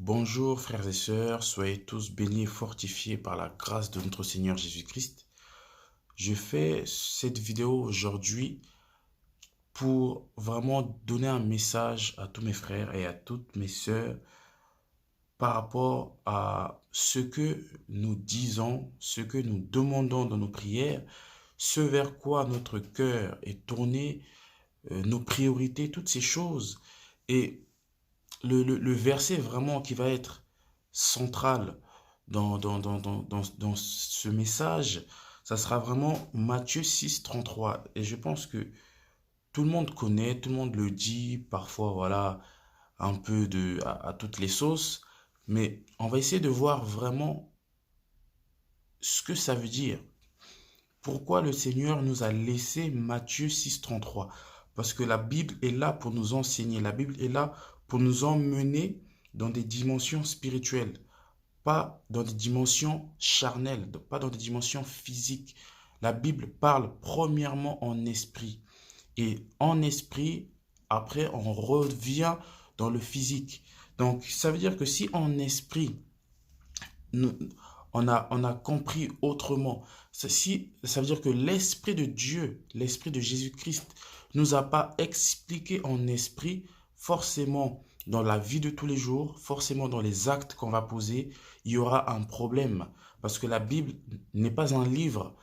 Bonjour frères et sœurs, soyez tous bénis et fortifiés par la grâce de notre Seigneur Jésus-Christ. Je fais cette vidéo aujourd'hui pour vraiment donner un message à tous mes frères et à toutes mes sœurs par rapport à ce que nous disons, ce que nous demandons dans nos prières, ce vers quoi notre cœur est tourné, nos priorités, toutes ces choses. Et le verset vraiment qui va être central dans ce message, ça sera vraiment Matthieu 6, 33. Et je pense que tout le monde connaît, tout le monde le dit, parfois, voilà, un peu à toutes les sauces. Mais on va essayer de voir vraiment ce que ça veut dire. Pourquoi le Seigneur nous a laissé Matthieu 6, 33? Parce que la Bible est là pour nous enseigner. La Bible est là pour nous emmener dans des dimensions spirituelles, pas dans des dimensions charnelles, pas dans des dimensions physiques. La Bible parle premièrement en esprit. Et en esprit, après, on revient dans le physique. Donc, ça veut dire que si en esprit, nous- on a compris autrement. Ça veut dire que l'Esprit de Dieu, l'Esprit de Jésus-Christ, nous a pas expliqué en esprit, forcément dans la vie de tous les jours, forcément dans les actes qu'on va poser, il y aura un problème. Parce que la Bible n'est pas un livre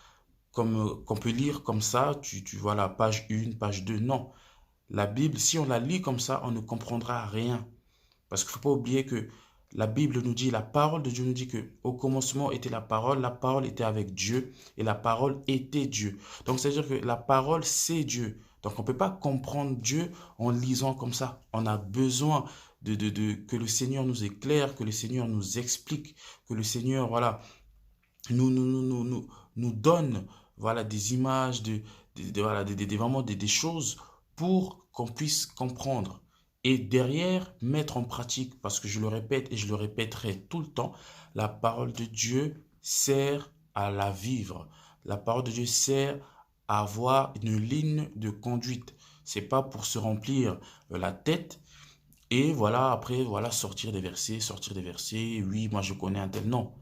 comme qu'on peut lire comme ça, tu vois la page 1, page 2. Non. La Bible, si on la lit comme ça, on ne comprendra rien. Parce qu'il ne faut pas oublier que la Bible nous dit, la parole de Dieu nous dit que au commencement était la parole était avec Dieu et la parole était Dieu. Donc c'est-à-dire que la parole c'est Dieu. Donc on ne peut pas comprendre Dieu en lisant comme ça. On a besoin que le Seigneur nous éclaire, que le Seigneur nous explique, que le Seigneur voilà, nous donne voilà, des images, voilà, vraiment des choses pour qu'on puisse comprendre. Et derrière, mettre en pratique, parce que je le répète et je le répéterai tout le temps, la parole de Dieu sert à la vivre. La parole de Dieu sert à avoir une ligne de conduite. C'est pas pour se remplir la tête et voilà, après, voilà, sortir des versets. Oui, moi je connais un tel. Non.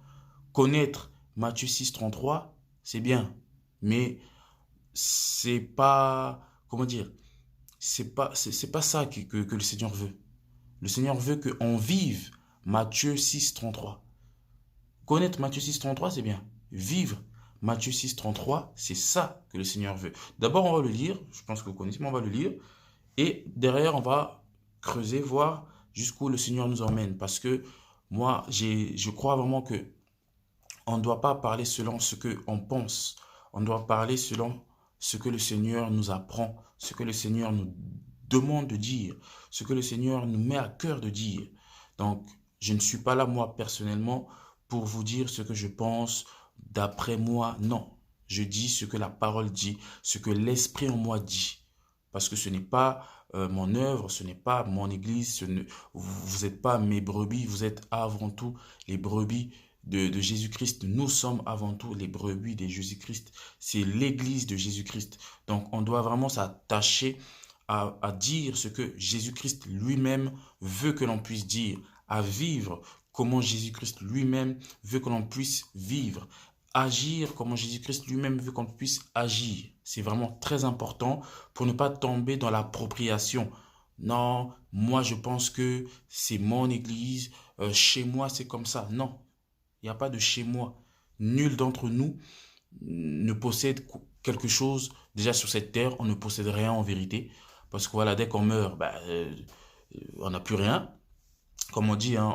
Connaître Matthieu 6, 33, c'est bien. Mais c'est pas, comment dire, c'est pas ça que le Seigneur veut. Le Seigneur veut qu'on vive Matthieu 6, 33. Connaître Matthieu 6, 33, c'est bien. Vivre Matthieu 6, 33, c'est ça que le Seigneur veut. D'abord, on va le lire. Je pense que vous connaissez, mais on va le lire. Et derrière, on va creuser, voir jusqu'où le Seigneur nous emmène. Parce que moi, je crois vraiment que on ne doit pas parler selon ce qu'on pense. On doit parler selon ce que le Seigneur nous apprend, ce que le Seigneur nous demande de dire, ce que le Seigneur nous met à cœur de dire. Donc, je ne suis pas là, moi, personnellement, pour vous dire ce que je pense d'après moi. Non, je dis ce que la parole dit, ce que l'Esprit en moi dit. Parce que ce n'est pas mon œuvre, ce n'est pas mon église, vous n'êtes pas mes brebis, vous êtes avant tout les brebis de Jésus-Christ. Nous sommes avant tout les brebis de Jésus-Christ. C'est l'église de Jésus-Christ. Donc on doit vraiment s'attacher à dire ce que Jésus-Christ lui-même veut que l'on puisse dire, à vivre comment Jésus-Christ lui-même veut que l'on puisse vivre, agir comment Jésus-Christ lui-même veut qu'on puisse agir. C'est vraiment très important pour ne pas tomber dans l'appropriation. Non, moi je pense que c'est mon église, chez moi c'est comme ça. Non, il n'y a pas de chez moi. Nul d'entre nous ne possède quelque chose. Déjà sur cette terre, on ne possède rien en vérité. Parce que voilà, dès qu'on meurt, on n'a plus rien. Comme on dit, hein,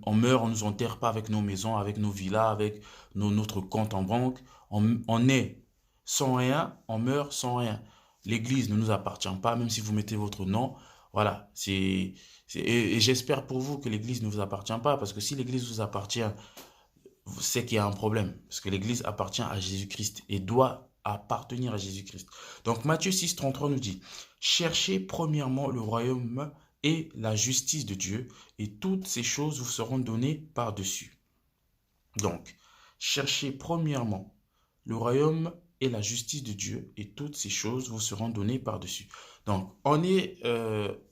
on meurt, on ne nous enterre pas avec nos maisons, avec nos villas, avec notre compte en banque. On est sans rien, on meurt sans rien. L'église ne nous appartient pas, même si vous mettez votre nom. Voilà, et j'espère pour vous que l'église ne vous appartient pas, parce que si l'église vous appartient, c'est qu'il y a un problème. Parce que l'Église appartient à Jésus-Christ et doit appartenir à Jésus-Christ. Donc Matthieu 6, 33 nous dit, cherchez premièrement le royaume et la justice de Dieu, et toutes ces choses vous seront données par-dessus. Donc, cherchez premièrement le royaume et la justice de Dieu, et toutes ces choses vous seront données par-dessus. Donc, on est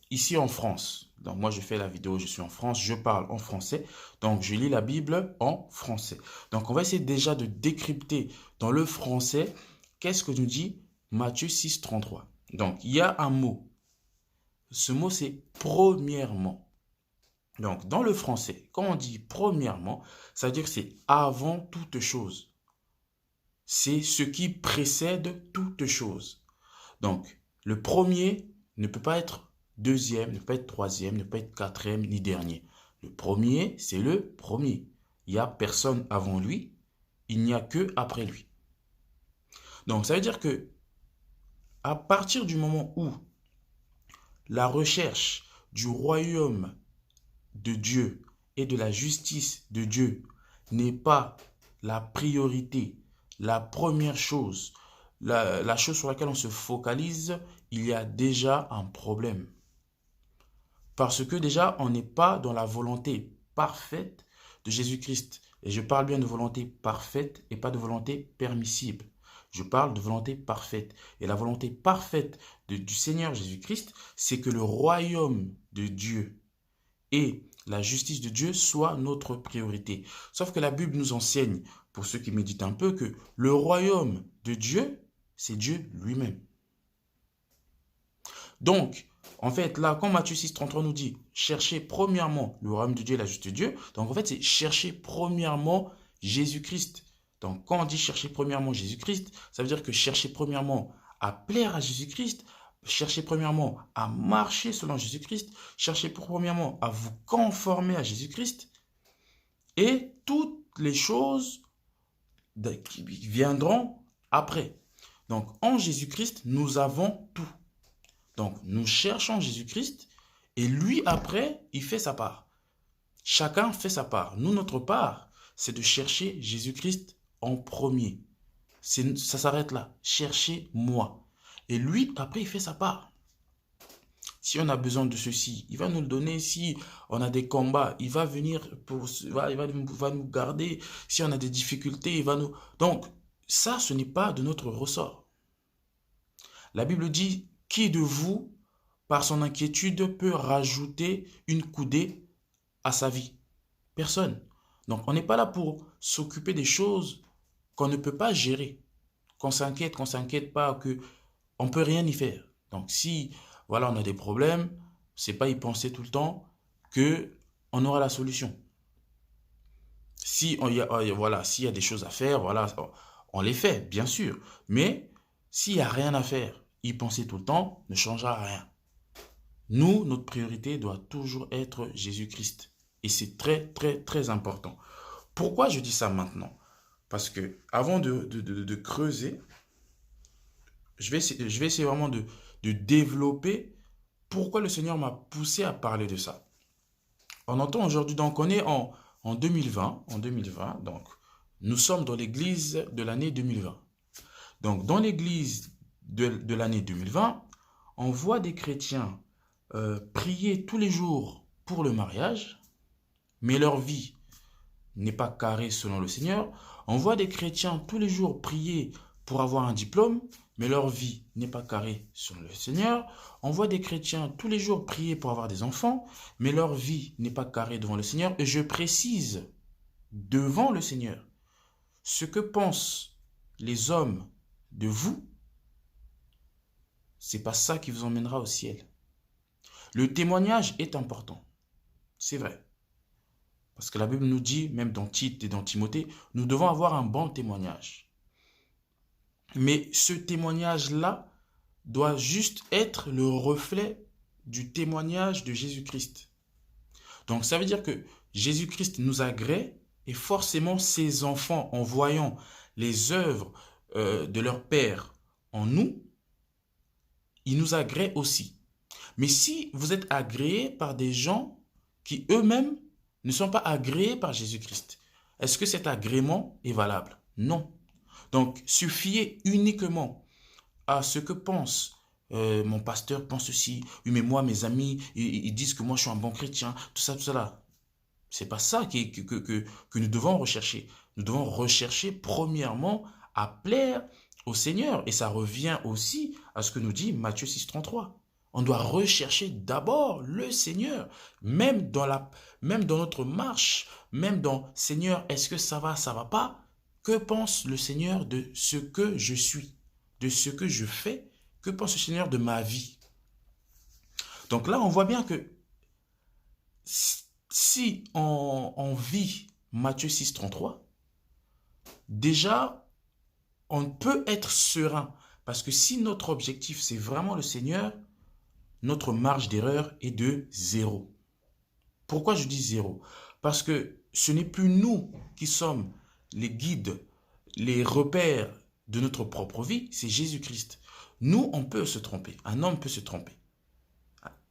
ici en France. Donc moi, je fais la vidéo, je suis en France, je parle en français. Donc je lis la Bible en français. Donc on va essayer déjà de décrypter dans le français qu'est-ce que nous dit Matthieu 6, 33. Donc il y a un mot. Ce mot, c'est premièrement. Donc dans le français, quand on dit premièrement, ça veut dire que c'est avant toute chose. C'est ce qui précède toute chose. Donc le premier ne peut pas être deuxième, ne peut pas être troisième, ne peut pas être quatrième, ni dernier. Le premier, c'est le premier. Il n'y a personne avant lui, il n'y a que après lui. Donc ça veut dire que à partir du moment où la recherche du royaume de Dieu et de la justice de Dieu n'est pas la priorité, la première chose, la chose sur laquelle on se focalise, il y a déjà un problème. Parce que déjà, on n'est pas dans la volonté parfaite de Jésus-Christ. Et je parle bien de volonté parfaite et pas de volonté permissible. Je parle de volonté parfaite. Et la volonté parfaite du Seigneur Jésus-Christ, c'est que le royaume de Dieu et la justice de Dieu soit notre priorité. Sauf que la Bible nous enseigne, pour ceux qui méditent un peu, que le royaume de Dieu, c'est Dieu lui-même. Donc, en fait, là, quand Matthieu 6, 33 nous dit « Cherchez premièrement le royaume de Dieu et la justice de Dieu », donc en fait, c'est « Chercher premièrement Jésus-Christ ». Donc, quand on dit « Chercher premièrement Jésus-Christ », ça veut dire que chercher premièrement à plaire à Jésus-Christ, cherchez premièrement à marcher selon Jésus-Christ, cherchez premièrement à vous conformer à Jésus-Christ, et toutes les choses qui viendront après. Donc, en Jésus-Christ, nous avons tout. Donc, nous cherchons Jésus-Christ et lui, après, il fait sa part. Chacun fait sa part. Nous, notre part, c'est de chercher Jésus-Christ en premier. Ça s'arrête là. Cherchez moi. Et lui, après, il fait sa part. Si on a besoin de ceci, il va nous le donner. Si on a des combats, il va venir, il va nous garder. Si on a des difficultés, il va nous... Donc, ça, ce n'est pas de notre ressort. La Bible dit... Qui de vous, par son inquiétude, peut rajouter une coudée à sa vie? Personne. Donc, on n'est pas là pour s'occuper des choses qu'on ne peut pas gérer. Qu'on s'inquiète pas, qu'on ne peut rien y faire. Donc, si voilà, on a des problèmes, c'est pas y penser tout le temps qu'on aura la solution. Si voilà, s'il y a des choses à faire, voilà, on les fait, bien sûr. Mais s'il n'y a rien à faire, y penser tout le temps ne changera rien. Nous, notre priorité doit toujours être Jésus-Christ. Et c'est très, très, très important. Pourquoi je dis ça maintenant? Parce que avant de creuser, je vais essayer vraiment de développer pourquoi le Seigneur m'a poussé à parler de ça. On entend aujourd'hui, donc on est en 2020, donc nous sommes dans l'église de l'année 2020. Donc dans l'église de l'année 2020, on voit des chrétiens prier tous les jours pour le mariage, mais leur vie n'est pas carrée selon le Seigneur. On voit des chrétiens tous les jours prier pour avoir un diplôme, mais leur vie n'est pas carrée selon le Seigneur. On voit des chrétiens tous les jours prier pour avoir des enfants, mais leur vie n'est pas carrée devant le Seigneur. Et je précise devant le Seigneur, ce que pensent les hommes de vous, c'est pas ça qui vous emmènera au ciel. Le témoignage est important. C'est vrai. Parce que la Bible nous dit, même dans Tite et dans Timothée, nous devons avoir un bon témoignage. Mais ce témoignage-là doit juste être le reflet du témoignage de Jésus-Christ. Donc ça veut dire que Jésus-Christ nous agrée et forcément ses enfants, en voyant les œuvres de leur Père en nous, ils nous agréent aussi. Mais si vous êtes agréés par des gens qui eux-mêmes ne sont pas agréés par Jésus-Christ, est-ce que cet agrément est valable? Non. Donc, suffisez uniquement à ce que pense mon pasteur pense ceci, oui mais moi mes amis ils disent que moi je suis un bon chrétien, tout ça, tout cela. C'est pas ça que nous devons rechercher. Nous devons rechercher premièrement à plaire au Seigneur. Et ça revient aussi à ce que nous dit Matthieu 6, 33. On doit rechercher d'abord le Seigneur, même même dans notre marche, même dans Seigneur, est-ce que ça va pas? Que pense le Seigneur de ce que je suis, de ce que je fais? Que pense le Seigneur de ma vie? Donc là, on voit bien que si on vit Matthieu 6,33, déjà, on peut être serein. Parce que si notre objectif, c'est vraiment le Seigneur, notre marge d'erreur est de 0. Pourquoi je dis 0? Parce que ce n'est plus nous qui sommes les guides, les repères de notre propre vie, c'est Jésus-Christ. Nous, on peut se tromper. Un homme peut se tromper.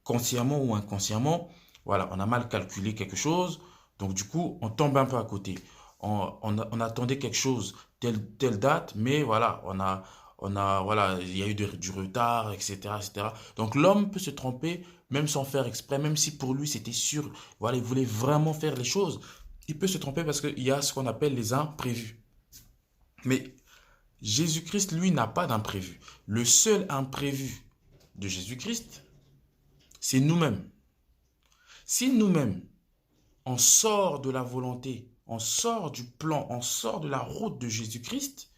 Consciemment ou inconsciemment, voilà, on a mal calculé quelque chose, donc du coup, on tombe un peu à côté. On attendait quelque chose, telle date, mais voilà, voilà, il y a eu du retard, etc., etc. Donc l'homme peut se tromper, même sans faire exprès, même si pour lui c'était sûr, voilà, il voulait vraiment faire les choses. Il peut se tromper parce qu'il y a ce qu'on appelle les imprévus. Mais Jésus-Christ, lui, n'a pas d'imprévu. Le seul imprévu de Jésus-Christ, c'est nous-mêmes. Si nous-mêmes, on sort de la volonté, on sort du plan, on sort de la route de Jésus-Christ,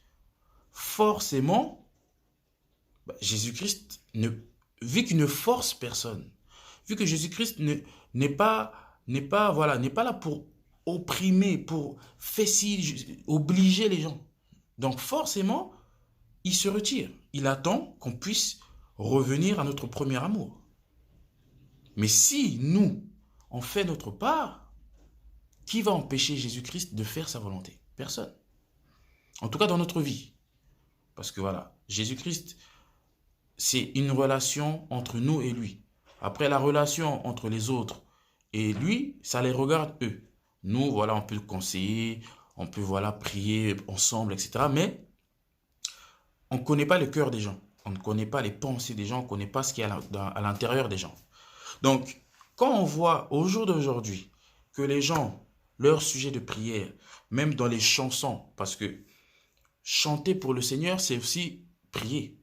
forcément, Jésus-Christ, vu qu'il ne force personne, vu que Jésus-Christ voilà, n'est pas là pour opprimer, pour obliger les gens. Donc forcément, il se retire. Il attend qu'on puisse revenir à notre premier amour. Mais si nous, on fait notre part, qui va empêcher Jésus-Christ de faire sa volonté? Personne. En tout cas dans notre vie. Parce que voilà, Jésus-Christ, c'est une relation entre nous et lui. Après, la relation entre les autres et lui, ça les regarde eux. Nous, voilà, on peut le conseiller, on peut, voilà, prier ensemble, etc. Mais on ne connaît pas le cœur des gens. On ne connaît pas les pensées des gens, on ne connaît pas ce qu'il y a à l'intérieur des gens. Donc, quand on voit au jour d'aujourd'hui que les gens, leur sujet de prière, même dans les chansons, parce que chanter pour le Seigneur, c'est aussi prier,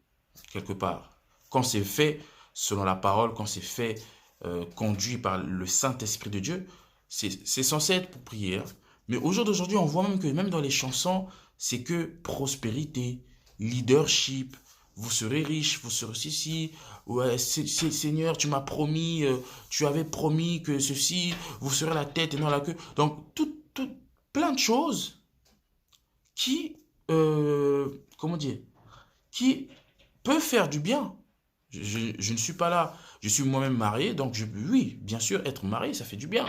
quelque part. Quand c'est fait selon la parole, quand c'est fait conduit par le Saint-Esprit de Dieu, c'est censé être pour prière. Mais au jour d'aujourd'hui, on voit même que même dans les chansons, c'est que prospérité, leadership, vous serez riche, vous serez ceci, ouais, Seigneur, tu m'as promis, tu avais promis que ceci, vous serez la tête et non la queue. Donc, plein de choses qui, comment dire, qui peuvent faire du bien. Je ne suis pas là, je suis moi-même marié, donc oui, bien sûr, être marié, ça fait du bien.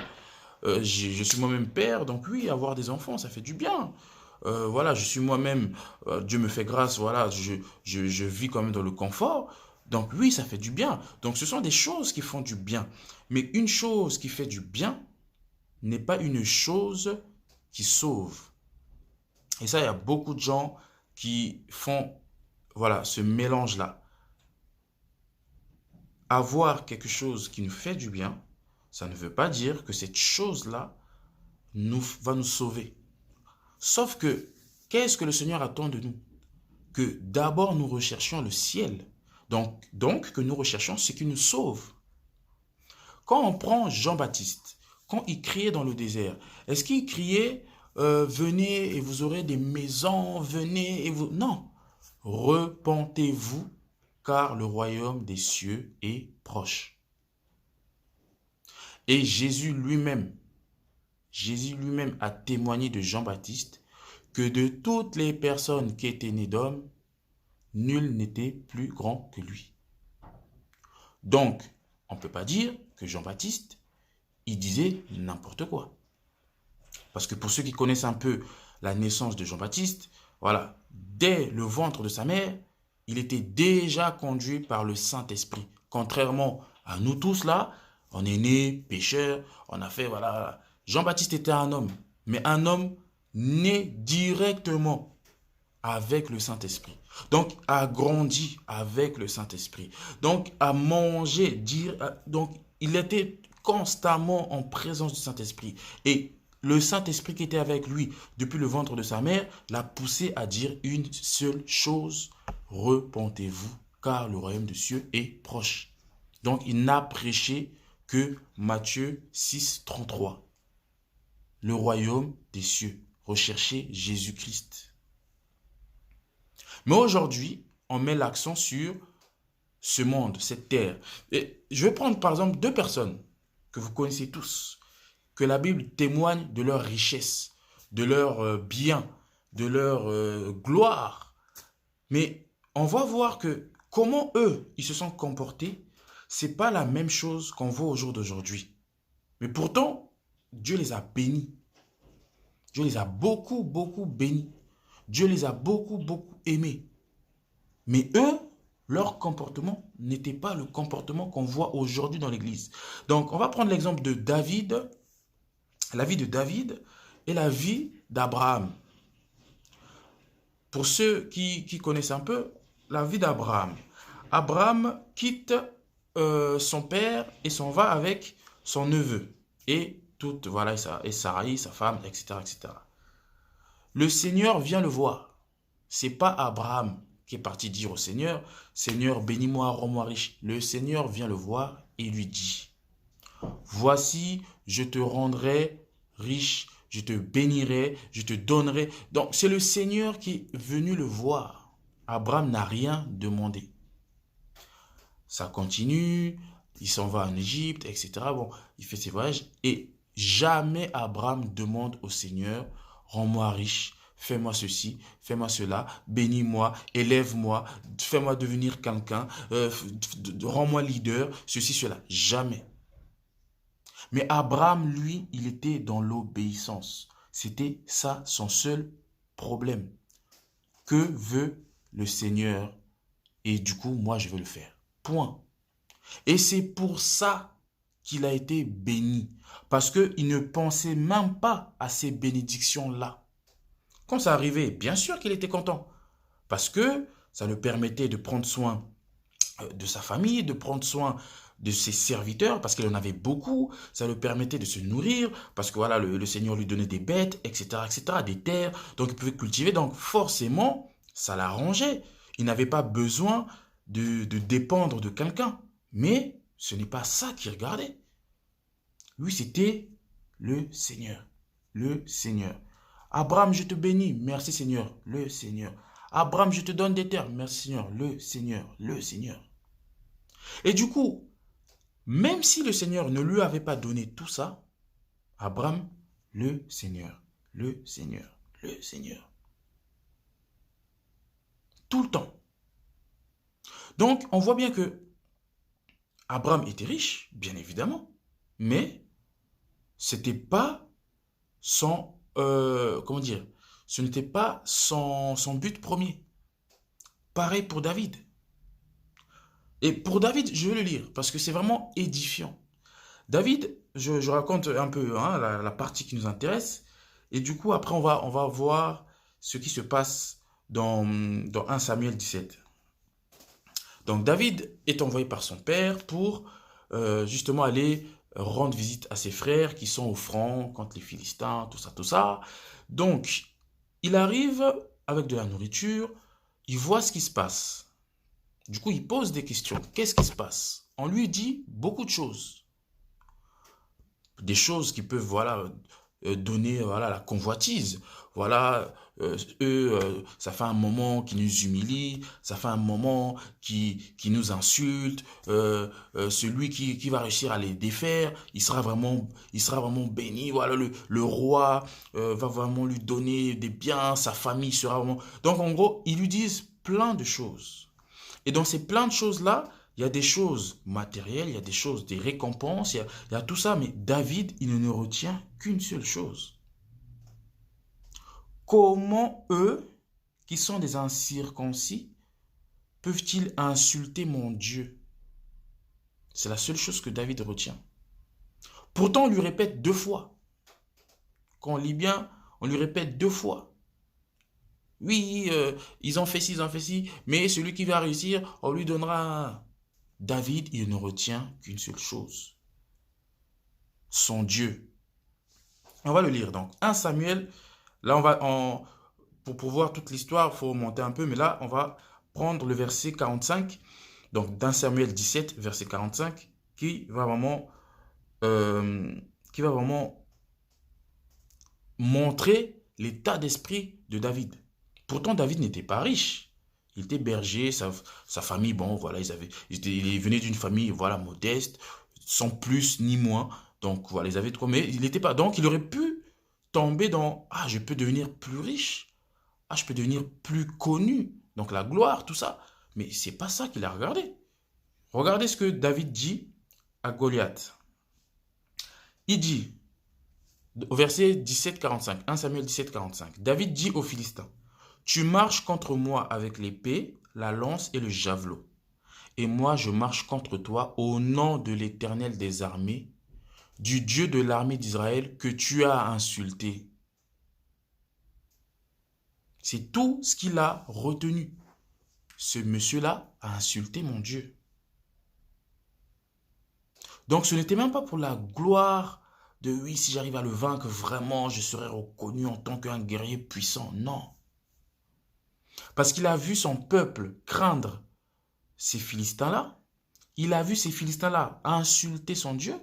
Je suis moi-même père, donc oui, avoir des enfants, ça fait du bien. Voilà, je suis moi-même, Dieu me fait grâce, voilà, je vis quand même dans le confort. Donc oui, ça fait du bien. Donc ce sont des choses qui font du bien. Mais une chose qui fait du bien n'est pas une chose qui sauve. Et ça, il y a beaucoup de gens qui font, voilà, ce mélange-là. Avoir quelque chose qui nous fait du bien, ça ne veut pas dire que cette chose-là va nous sauver. Sauf que, qu'est-ce que le Seigneur attend de nous? Que d'abord nous recherchions le ciel. Donc que nous recherchions ce qui nous sauve. Quand on prend Jean-Baptiste, quand il criait dans le désert, est-ce qu'il criait venez et vous aurez des maisons, venez et vous... Non. Repentez-vous, car le royaume des cieux est proche. Et Jésus lui-même a témoigné de Jean-Baptiste que de toutes les personnes qui étaient nées d'hommes, nul n'était plus grand que lui. Donc, on ne peut pas dire que Jean-Baptiste, il disait n'importe quoi. Parce que pour ceux qui connaissent un peu la naissance de Jean-Baptiste, voilà, dès le ventre de sa mère, il était déjà conduit par le Saint-Esprit. Contrairement à nous tous là, on est né pécheur, on a fait, voilà. Jean-Baptiste était un homme, mais un homme né directement avec le Saint-Esprit. Donc, a grandi avec le Saint-Esprit. Donc, a mangé, donc, il était constamment en présence du Saint-Esprit. Et le Saint-Esprit qui était avec lui depuis le ventre de sa mère l'a poussé à dire une seule chose: repentez-vous, car le royaume des cieux est proche. Donc, il n'a prêché que Matthieu 6, 33. Le royaume des cieux. Recherchez Jésus-Christ. Mais aujourd'hui, on met l'accent sur ce monde, cette terre. Et je vais prendre par exemple deux personnes que vous connaissez tous, que la Bible témoigne de leur richesse, de leur bien, de leur gloire. Mais on va voir que comment eux, ils se sont comportés, c'est pas la même chose qu'on voit au jour d'aujourd'hui. Mais pourtant, Dieu les a bénis. Dieu les a beaucoup, beaucoup bénis. Dieu les a beaucoup, beaucoup aimés. Mais eux, leur comportement n'était pas le comportement qu'on voit aujourd'hui dans l'Église. Donc, on va prendre l'exemple de David, la vie de David et la vie d'Abraham. Pour ceux qui connaissent un peu la vie d'Abraham, Abraham quitte son père et s'en va avec son neveu et toute, voilà, et Sarai, sa femme, etc., etc. Le Seigneur vient le voir. C'est pas Abraham qui est parti dire au Seigneur, Seigneur, bénis-moi, rends-moi riche. Le Seigneur vient le voir et lui dit, voici, je te rendrai riche, je te bénirai, je te donnerai. Donc, c'est le Seigneur qui est venu le voir. Abraham n'a rien demandé. Ça continue, il s'en va en Égypte, etc. Bon, il fait ses voyages et jamais Abraham demande au Seigneur, rends-moi riche, fais-moi ceci, fais-moi cela, bénis-moi, élève-moi, fais-moi devenir quelqu'un, rends-moi leader, ceci, cela. Jamais. Mais Abraham, lui, il était dans l'obéissance. C'était ça son seul problème. Que veut le Seigneur? Et du coup, moi, je veux le faire. Point. Et c'est pour ça qu'il a été béni. Parce qu'il ne pensait même pas à ces bénédictions-là. Quand ça arrivait, bien sûr qu'il était content. Parce que ça le permettait de prendre soin de sa famille, de prendre soin de ses serviteurs, parce qu'il en avait beaucoup. Ça le permettait de se nourrir, parce que voilà, le Seigneur lui donnait des bêtes, etc., des terres. Donc il pouvait cultiver. Donc forcément, ça l'arrangeait. Il n'avait pas besoin de dépendre de quelqu'un. Mais ce n'est pas ça qu'il regardait. Lui, c'était le Seigneur. Le Seigneur. Abraham, je te bénis. Merci Seigneur. Le Seigneur. Abraham, je te donne des terres. Merci Seigneur. Le Seigneur. Le Seigneur. Et du coup, même si le Seigneur ne lui avait pas donné tout ça, Abraham, le Seigneur. Le Seigneur. Le Seigneur. Tout le temps. Donc, on voit bien que Abraham était riche, bien évidemment, mais c'était pas son, comment dire, ce n'était pas son but premier. Pareil pour David. Et pour David, je vais le lire parce que c'est vraiment édifiant. David, je raconte un peu hein, la partie qui nous intéresse. Et du coup, après, on va voir ce qui se passe dans 1 Samuel 17. Donc David est envoyé par son père pour justement aller rendre visite à ses frères qui sont au front contre les Philistins, tout ça, tout ça. Donc, il arrive avec de la nourriture, il voit ce qui se passe. Du coup, il pose des questions. Qu'est-ce qui se passe? On lui dit beaucoup de choses. Des choses qui peuvent, voilà, donner voilà, la convoitise. Voilà, ça fait un moment qu'ils nous humilient, ça fait un moment qui nous insulte. Celui qui va réussir à les défaire, il sera vraiment béni. Voilà, le roi va vraiment lui donner des biens, sa famille sera vraiment... Donc en gros, ils lui disent plein de choses. Et dans ces plein de choses-là, il y a des choses matérielles, il y a des choses, des récompenses, il y a tout ça. Mais David, il ne retient qu'une seule chose. Comment eux, qui sont des incirconcis, peuvent-ils insulter mon Dieu? C'est la seule chose que David retient. Pourtant, on lui répète 2 fois. Quand on lit bien, on lui répète 2 fois. Oui, ils ont fait ci, ils ont fait ci, mais celui qui va réussir, on lui donnera... David, il ne retient qu'une seule chose. Son Dieu. On va le lire donc. 1 Samuel, là pour voir toute l'histoire, il faut remonter un peu, mais là, on va prendre le verset 45. Donc, dans Samuel 17, verset 45, euh, qui va vraiment montrer l'état d'esprit de David. Pourtant, David n'était pas riche. Il était berger, sa famille, bon, voilà, il venait d'une famille, voilà, modeste, sans plus ni moins. Donc, voilà, ils avaient de quoi, mais il n'était pas. Donc, il aurait pu tomber dans, ah, je peux devenir plus riche, ah, je peux devenir plus connu. Donc, la gloire, tout ça. Mais c'est pas ça qu'il a regardé. Regardez ce que David dit à Goliath. Il dit, au verset 17-45, 1 Samuel 17-45, David dit aux Philistins, tu marches contre moi avec l'épée, la lance et le javelot. Et moi, je marche contre toi au nom de l'Éternel des armées, du Dieu de l'armée d'Israël que tu as insulté. C'est tout ce qu'il a retenu. Ce monsieur-là a insulté mon Dieu. Donc ce n'était même pas pour la gloire de oui, si j'arrive à le vaincre, vraiment, je serai reconnu en tant qu'un guerrier puissant. Non. Parce qu'il a vu son peuple craindre ces Philistins-là. Il a vu ces Philistins-là insulter son Dieu.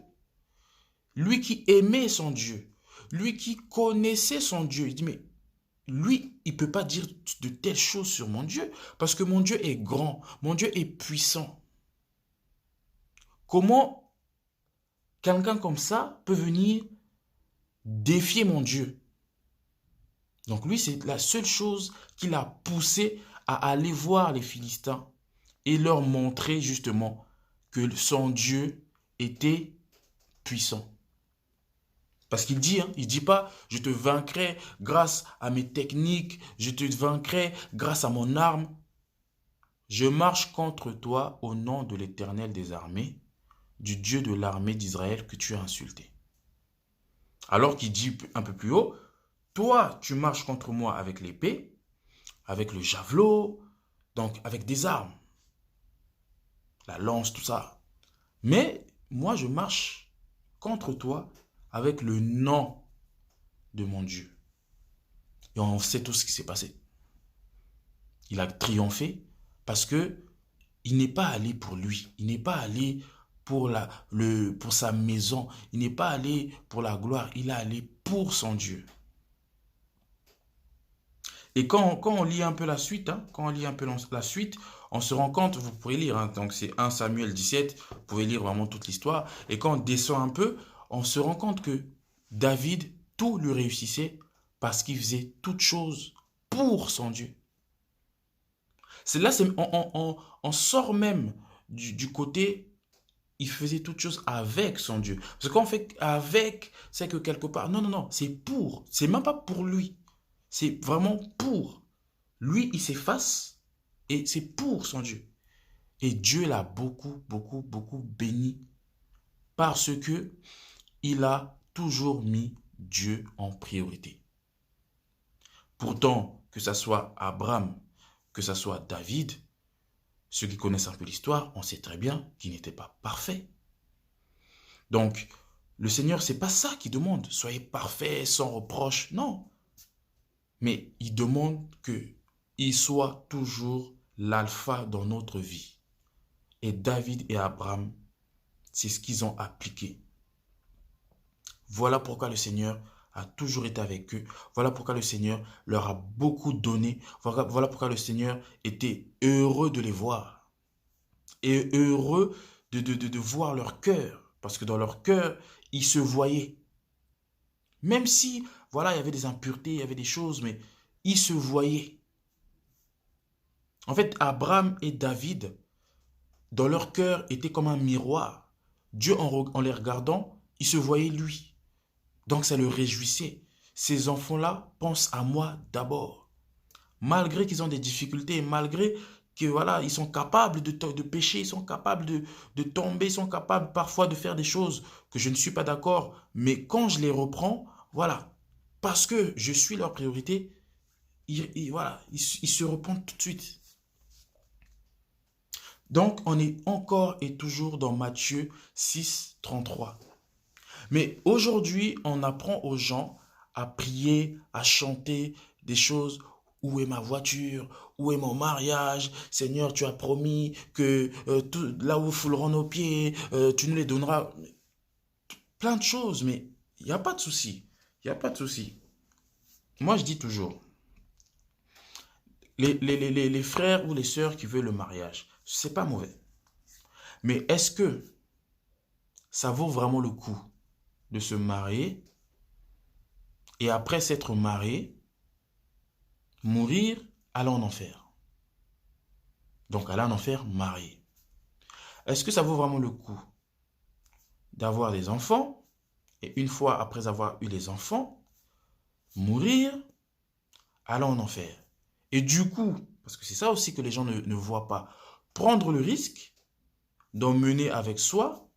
Lui qui aimait son Dieu. Lui qui connaissait son Dieu. Il dit, mais lui, il ne peut pas dire de telles choses sur mon Dieu. Parce que mon Dieu est grand. Mon Dieu est puissant. Comment quelqu'un comme ça peut venir défier mon Dieu? Donc lui, c'est la seule chose qui l'a poussé à aller voir les Philistins et leur montrer justement que son Dieu était puissant. Parce qu'il dit, hein, il dit pas, je te vaincrai grâce à mes techniques, je te vaincrai grâce à mon arme. Je marche contre toi au nom de l'Éternel des armées, du Dieu de l'armée d'Israël que tu as insulté. Alors qu'il dit un peu plus haut, toi, tu marches contre moi avec l'épée, avec le javelot, donc avec des armes, la lance, tout ça. Mais moi, je marche contre toi avec le nom de mon Dieu. Et on sait tout ce qui s'est passé. Il a triomphé parce que il n'est pas allé pour lui. Il n'est pas allé pour sa maison. Il n'est pas allé pour la gloire. Il est allé pour son Dieu. Et quand on lit un peu la suite, hein, quand on lit un peu la suite, on se rend compte, vous pourrez lire, hein, donc c'est 1 Samuel 17, vous pouvez lire vraiment toute l'histoire. Et quand on descend un peu, on se rend compte que David, tout lui réussissait parce qu'il faisait toutes choses pour son Dieu. C'est là, on sort même du côté, il faisait toutes choses avec son Dieu. Parce que quand on fait avec, c'est que quelque part, non, non, non, c'est pour, c'est même pas pour lui. C'est vraiment pour. Lui, il s'efface et c'est pour son Dieu. Et Dieu l'a beaucoup, beaucoup, beaucoup béni parce que il a toujours mis Dieu en priorité. Pourtant, que ce soit Abraham, que ce soit David, ceux qui connaissent un peu l'histoire, on sait très bien qu'il n'était pas parfait. Donc, le Seigneur, c'est pas ça qu'il demande. Soyez parfaits, sans reproche. Non. Mais il demande qu'il soit toujours l'alpha dans notre vie. Et David et Abraham, c'est ce qu'ils ont appliqué. Voilà pourquoi le Seigneur a toujours été avec eux. Voilà pourquoi le Seigneur leur a beaucoup donné. Voilà pourquoi le Seigneur était heureux de les voir. Et heureux de voir leur cœur. Parce que dans leur cœur, ils se voyaient. Même si, voilà, il y avait des impuretés, il y avait des choses, mais ils se voyaient. En fait, Abraham et David, dans leur cœur, étaient comme un miroir. Dieu, en les regardant, il se voyait lui. Donc ça le réjouissait. Ces enfants-là pensent à moi d'abord. Malgré qu'ils ont des difficultés, malgré que voilà, ils sont capables de pécher, ils sont capables de tomber, ils sont capables parfois de faire des choses que je ne suis pas d'accord. Mais quand je les reprends, voilà, parce que je suis leur priorité, voilà, ils se repentent tout de suite. Donc, on est encore et toujours dans Matthieu 6, 33. Mais aujourd'hui, on apprend aux gens à prier, à chanter des choses où est ma voiture? Où est mon mariage? Seigneur, tu as promis que là où fouleront nos pieds, tu nous les donneras. Plein de choses, mais il n'y a pas de souci. Il n'y a pas de souci. Moi, je dis toujours, les frères ou les sœurs qui veulent le mariage, c'est pas mauvais. Mais est-ce que ça vaut vraiment le coup de se marier et après s'être marié, mourir, aller en enfer? Donc aller en enfer, marié. Est-ce que ça vaut vraiment le coup d'avoir des enfants et une fois après avoir eu les enfants, mourir, aller en enfer? Et du coup, parce que c'est ça aussi que les gens ne voient pas, prendre le risque d'emmener avec soi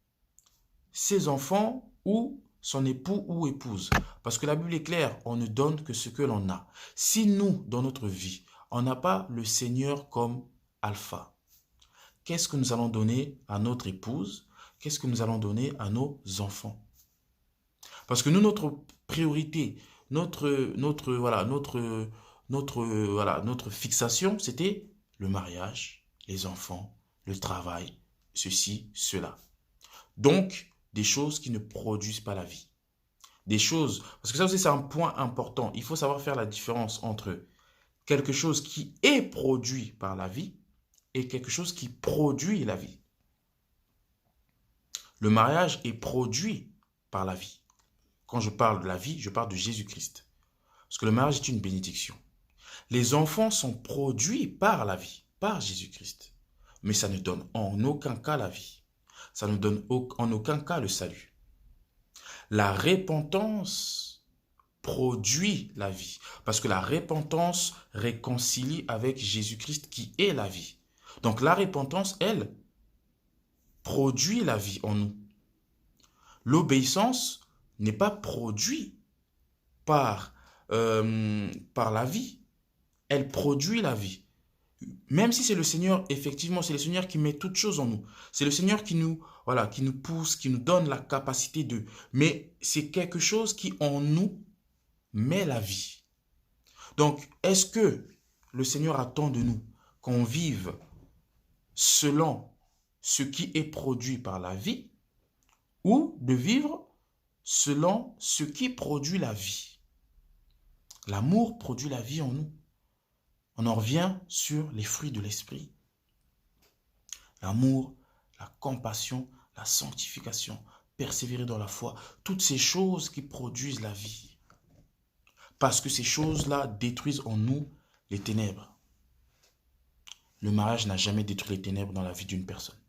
ses enfants ou son époux ou épouse. Parce que la Bible est claire, on ne donne que ce que l'on a. Si nous, dans notre vie, on n'a pas le Seigneur comme alpha, qu'est-ce que nous allons donner à notre épouse? Qu'est-ce que nous allons donner à nos enfants? Parce que nous, notre priorité, notre fixation, c'était le mariage, les enfants, le travail, ceci, cela. Donc, des choses qui ne produisent pas la vie. Des choses, parce que ça aussi c'est un point important. Il faut savoir faire la différence entre quelque chose qui est produit par la vie et quelque chose qui produit la vie. Le mariage est produit par la vie. Quand je parle de la vie, je parle de Jésus-Christ. Parce que le mariage est une bénédiction. Les enfants sont produits par la vie, par Jésus-Christ. Mais ça ne donne en aucun cas la vie. Ça ne donne en aucun cas le salut. La repentance produit la vie. Parce que la repentance réconcilie avec Jésus-Christ qui est la vie. Donc la repentance, elle, produit la vie en nous. L'obéissance n'est pas produite par la vie. Elle produit la vie. Même si c'est le Seigneur, effectivement, c'est le Seigneur qui met toutes choses en nous. C'est le Seigneur qui nous pousse, qui nous donne la capacité de. Mais c'est quelque chose qui en nous met la vie. Donc, est-ce que le Seigneur attend de nous qu'on vive selon ce qui est produit par la vie ou de vivre selon ce qui produit la vie? L'amour produit la vie en nous. On en revient sur les fruits de l'esprit. L'amour, la compassion, la sanctification, persévérer dans la foi, toutes ces choses qui produisent la vie. Parce que ces choses-là détruisent en nous les ténèbres. Le mariage n'a jamais détruit les ténèbres dans la vie d'une personne.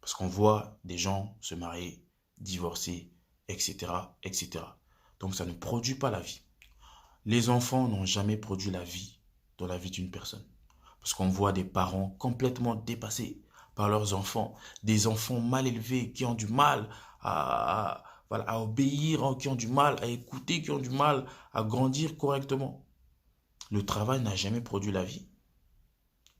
Parce qu'on voit des gens se marier, divorcer, etc., etc. Donc ça ne produit pas la vie. Les enfants n'ont jamais produit la vie dans la vie d'une personne. Parce qu'on voit des parents complètement dépassés par leurs enfants, des enfants mal élevés qui ont du mal à obéir, qui ont du mal à écouter, qui ont du mal à grandir correctement. Le travail n'a jamais produit la vie.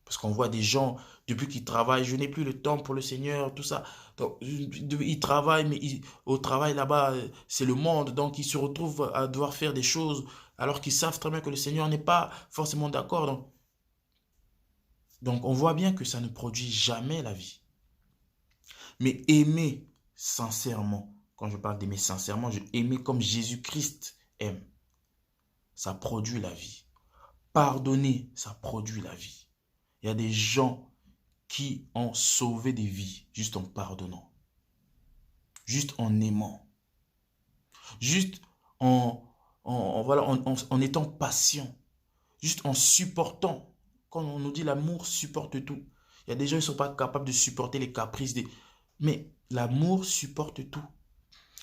Parce qu'on voit des gens, depuis qu'ils travaillent, je n'ai plus le temps pour le Seigneur, tout ça. Donc, ils travaillent, mais au travail là-bas, c'est le monde. Donc, ils se retrouvent à devoir faire des choses alors qu'ils savent très bien que le Seigneur n'est pas forcément d'accord. Donc, on voit bien que ça ne produit jamais la vie. Mais aimer sincèrement, quand je parle d'aimer sincèrement, aimer comme Jésus-Christ aime, ça produit la vie. Pardonner, ça produit la vie. Il y a des gens qui ont sauvé des vies juste en pardonnant, juste en aimant, juste en étant patient, juste en supportant. Quand on nous dit l'amour supporte tout, il y a des gens qui ne sont pas capables de supporter les caprices mais l'amour supporte tout.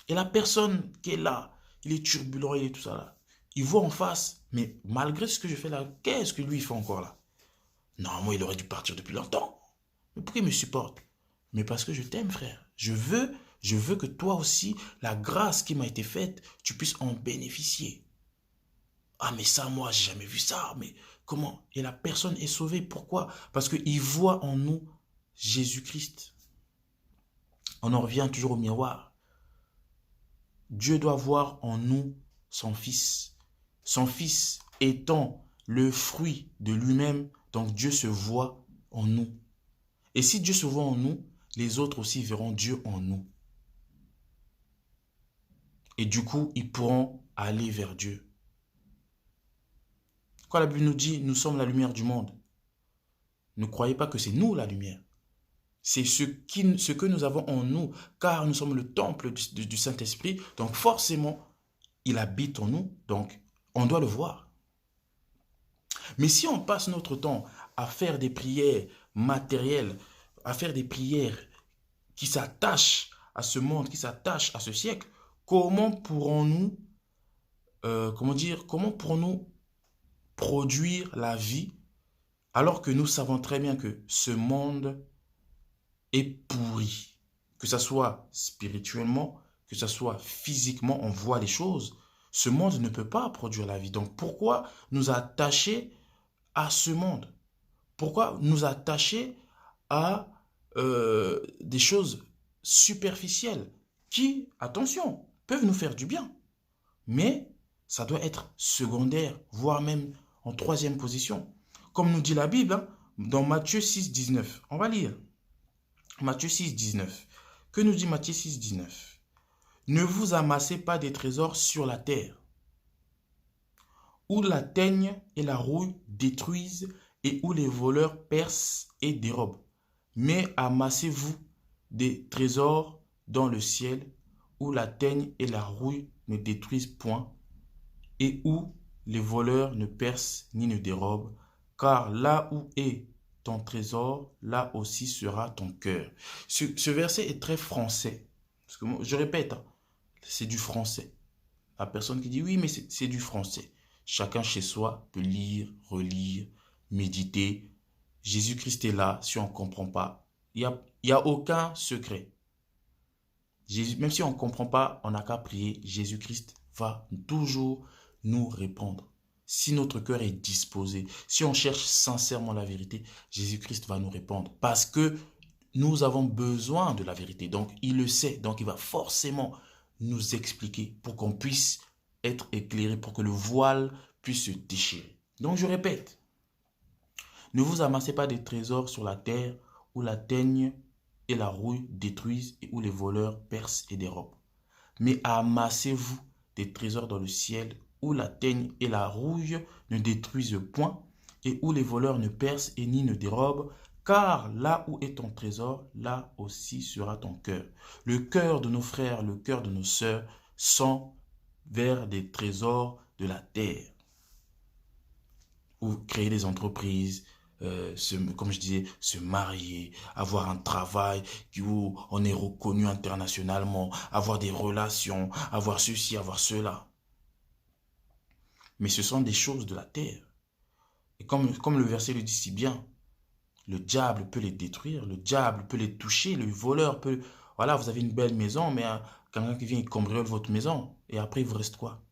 Et la personne qui est là, il est turbulent, il est tout ça là. Il voit en face, mais malgré ce que je fais là, qu'est-ce que lui il fait encore là? Normalement, il aurait dû partir depuis longtemps. Mais pourquoi il me supporte? Mais parce que je t'aime, frère. Je veux que toi aussi, la grâce qui m'a été faite, tu puisses en bénéficier. Ah, mais ça, moi, j'ai jamais vu ça. Mais comment? Et la personne est sauvée. Pourquoi? Parce qu'il voit en nous Jésus-Christ. On en revient toujours au miroir. Dieu doit voir en nous son Fils. Son Fils étant le fruit de lui-même, donc Dieu se voit en nous. Et si Dieu se voit en nous, les autres aussi verront Dieu en nous. Et du coup, ils pourront aller vers Dieu. Quand la Bible nous dit, nous sommes la lumière du monde, ne croyez pas que c'est nous la lumière. C'est ce que nous avons en nous, car nous sommes le temple du Saint-Esprit. Donc forcément, il habite en nous, donc on doit le voir. Mais si on passe notre temps à faire des prières matérielles, à faire des prières qui s'attachent à ce monde, qui s'attachent à ce siècle, comment pourrons-nous, comment pourrons-nous produire la vie alors que nous savons très bien que ce monde est pourri, que ce soit spirituellement, que ce soit physiquement, on voit les choses. Ce monde ne peut pas produire la vie. Donc pourquoi nous attacher à ce monde? Pourquoi nous attacher à des choses superficielles qui, attention, peuvent nous faire du bien, mais ça doit être secondaire, voire même en troisième position. Comme nous dit la Bible, hein, dans Matthieu 6, 19, on va lire. Matthieu 6, 19. Que nous dit Matthieu 6, 19? Ne vous amassez pas des trésors sur la terre, où la teigne et la rouille détruisent et où les voleurs percent et dérobent. Mais amassez-vous des trésors dans le ciel, où la teigne et la rouille ne détruisent point, et où les voleurs ne percent ni ne dérobent, car là où est ton trésor, là aussi sera ton cœur. Ce verset est très français. Parce que moi, je répète, hein, c'est du français. La personne qui dit oui, mais c'est du français. Chacun chez soi peut lire, relire, méditer. Jésus-Christ est là, si on ne comprend pas. Il y a aucun secret. Jésus, même si on ne comprend pas, on n'a qu'à prier. Jésus-Christ va toujours nous répondre. Si notre cœur est disposé, si on cherche sincèrement la vérité, Jésus-Christ va nous répondre. Parce que nous avons besoin de la vérité. Donc, il le sait. Donc, il va forcément nous expliquer pour qu'on puisse être éclairé, pour que le voile puisse se déchirer. Donc, je répète, ne vous amassez pas des trésors sur la terre où la teigne et la rouille détruisent et où les voleurs percent et dérobent. Mais amassez-vous des trésors dans le ciel où la teigne et la rouille ne détruisent point et où les voleurs ne percent et ni ne dérobent, car là où est ton trésor, là aussi sera ton cœur. Le cœur de nos frères, le cœur de nos sœurs sont vers des trésors de la terre. Ou créer des entreprises, comme je disais, se marier, avoir un travail où on est reconnu internationalement, avoir des relations, avoir ceci, avoir cela. Mais ce sont des choses de la terre. Et comme le verset le dit si bien, le diable peut les détruire, le diable peut les toucher, le voleur peut... Voilà, vous avez une belle maison, mais quelqu'un qui vient et cambriole votre maison, et après il vous reste quoi?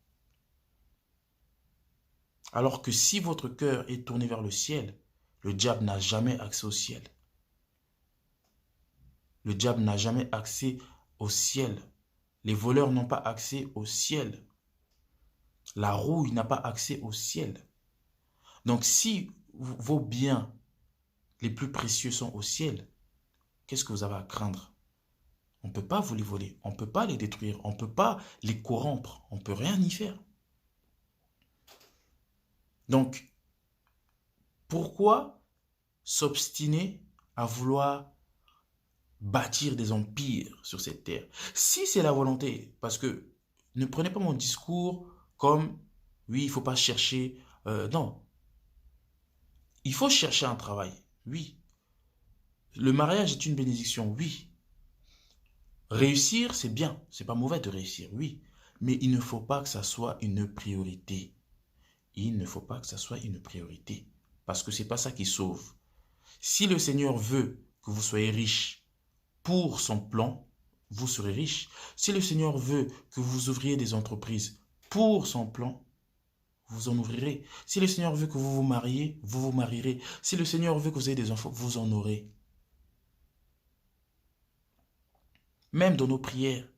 Alors que si votre cœur est tourné vers le ciel, le diable n'a jamais accès au ciel. Le diable n'a jamais accès au ciel. Les voleurs n'ont pas accès au ciel. La rouille n'a pas accès au ciel. Donc si vos biens les plus précieux sont au ciel, qu'est-ce que vous avez à craindre? On ne peut pas vous les voler, on ne peut pas les détruire, on ne peut pas les corrompre, on ne peut rien y faire. Donc, pourquoi s'obstiner à vouloir bâtir des empires sur cette terre? Si c'est la volonté, parce que ne prenez pas mon discours comme, oui, il ne faut pas chercher, non. Il faut chercher un travail, oui. Le mariage est une bénédiction, oui. Réussir, c'est bien, c'est pas mauvais de réussir, oui. Mais il ne faut pas que ça soit une priorité. Il ne faut pas que ça soit une priorité. Parce que c'est pas ça qui sauve. Si le Seigneur veut que vous soyez riche pour son plan, vous serez riche. Si le Seigneur veut que vous ouvriez des entreprises pour son plan, vous en ouvrirez. Si le Seigneur veut que vous vous mariez, vous vous marierez. Si le Seigneur veut que vous ayez des enfants, vous en aurez. Même dans nos prières.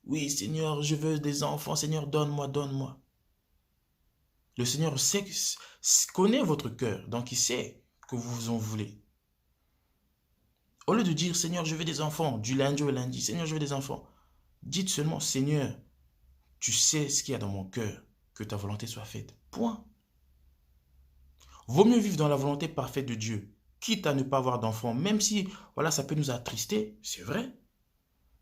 Oui, Seigneur, je veux des enfants. Seigneur, donne-moi, donne-moi. Le Seigneur connaît votre cœur, donc il sait que vous en voulez. Au lieu de dire, Seigneur, je veux des enfants, du lundi au lundi, Seigneur, je veux des enfants, dites seulement, Seigneur, tu sais ce qu'il y a dans mon cœur, que ta volonté soit faite. Point. Vaut mieux vivre dans la volonté parfaite de Dieu, quitte à ne pas avoir d'enfants, même si voilà, ça peut nous attrister, c'est vrai.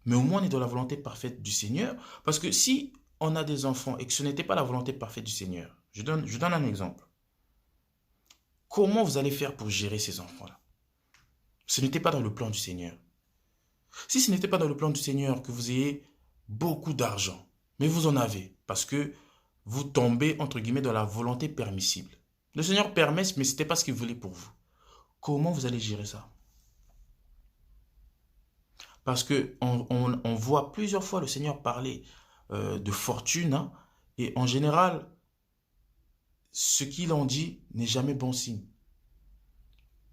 Mais au moins on est dans la volonté parfaite du Seigneur. Parce que si on a des enfants et que ce n'était pas la volonté parfaite du Seigneur, je donne un exemple. Comment vous allez faire pour gérer ces enfants-là? Ce n'était pas dans le plan du Seigneur. Si ce n'était pas dans le plan du Seigneur que vous ayez beaucoup d'argent, mais vous en avez, parce que vous tombez, entre guillemets, dans la volonté permissible. Le Seigneur permet, mais ce n'était pas ce qu'il voulait pour vous. Comment vous allez gérer ça? Parce qu'on voit plusieurs fois le Seigneur parler de fortune, hein, et en général, ce qu'il en dit n'est jamais bon signe.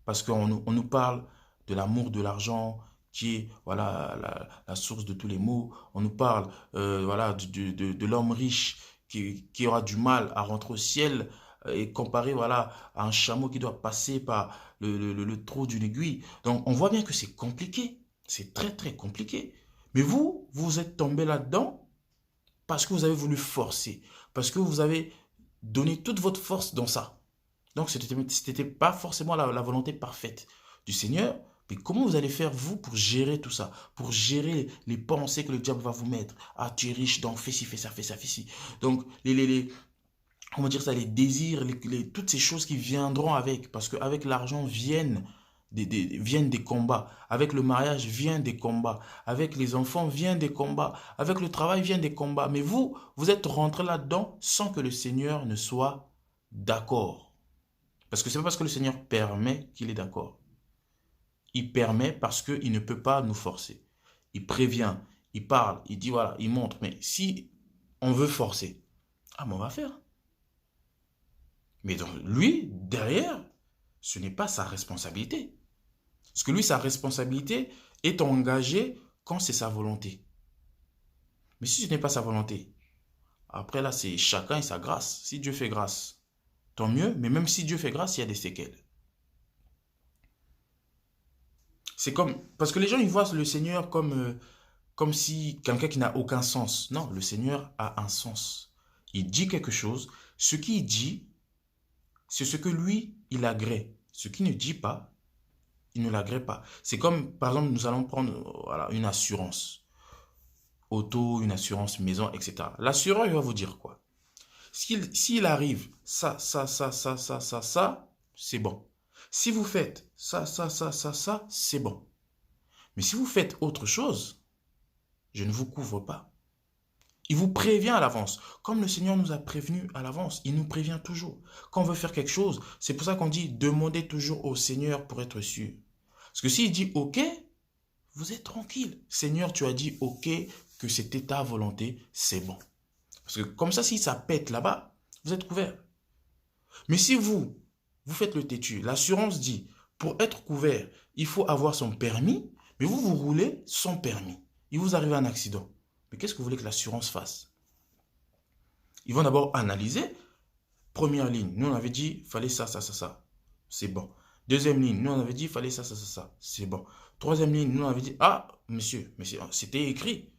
Parce on nous parle de l'amour de l'argent, qui est voilà, la source de tous les maux. On nous parle voilà, de l'homme riche qui aura du mal à rentrer au ciel et comparé voilà, à un chameau qui doit passer par le trou d'une aiguille. Donc on voit bien que c'est compliqué. C'est très très compliqué. Mais vous êtes tombé là-dedans parce que vous avez voulu forcer. Parce que vous avez donné toute votre force dans ça. Donc, ce n'était pas forcément la volonté parfaite du Seigneur. Mais comment vous allez faire, vous, pour gérer tout ça? Pour gérer les pensées que le diable va vous mettre? Ah, tu es riche, donc fais ci, fais ça, fais ça, fais ci. Donc, comment dire ça, les désirs, toutes ces choses qui viendront avec. Parce qu'avec l'argent viennent des combats. Avec le mariage viennent des combats. Avec les enfants viennent des combats. Avec le travail viennent des combats. Mais vous êtes rentré là-dedans sans que le Seigneur ne soit d'accord. Parce que c'est pas parce que le Seigneur permet qu'il est d'accord. Il permet parce qu'il ne peut pas nous forcer. Il prévient, il parle, il dit voilà, il montre. Mais si on veut forcer, ah mais on va faire. Mais donc lui, derrière, ce n'est pas sa responsabilité. Parce que lui, sa responsabilité est engagée quand c'est sa volonté. Mais si ce n'est pas sa volonté, après là, c'est chacun et sa grâce. Si Dieu fait grâce, tant mieux. Mais même si Dieu fait grâce, il y a des séquelles. C'est comme... Parce que les gens, ils voient le Seigneur comme si quelqu'un qui n'a aucun sens. Non, le Seigneur a un sens. Il dit quelque chose. Ce qu'il dit, c'est ce que lui, il agrée. Ce qu'il ne dit pas, il ne l'agrée pas. C'est comme, par exemple, nous allons prendre voilà, une assurance. Auto, une assurance maison, etc. L'assureur, il va vous dire quoi? S'il arrive ça, c'est bon. Si vous faites ça, c'est bon. Mais si vous faites autre chose, je ne vous couvre pas. Il vous prévient à l'avance. Comme le Seigneur nous a prévenu à l'avance, il nous prévient toujours. Quand on veut faire quelque chose, c'est pour ça qu'on dit demandez toujours au Seigneur pour être sûr. Parce que s'il dit OK, vous êtes tranquille. Seigneur, tu as dit OK, que c'était ta volonté, c'est bon. Parce que comme ça, si ça pète là-bas, vous êtes couvert. Mais si vous faites le têtu, l'assurance dit, pour être couvert, il faut avoir son permis, mais vous roulez sans permis. Il vous arrive un accident. Mais qu'est-ce que vous voulez que l'assurance fasse? Ils vont d'abord analyser. Première ligne, nous on avait dit, il fallait ça. C'est bon. Deuxième ligne, nous on avait dit, il fallait ça. C'est bon. Troisième ligne, nous on avait dit, ah, monsieur, c'était écrit.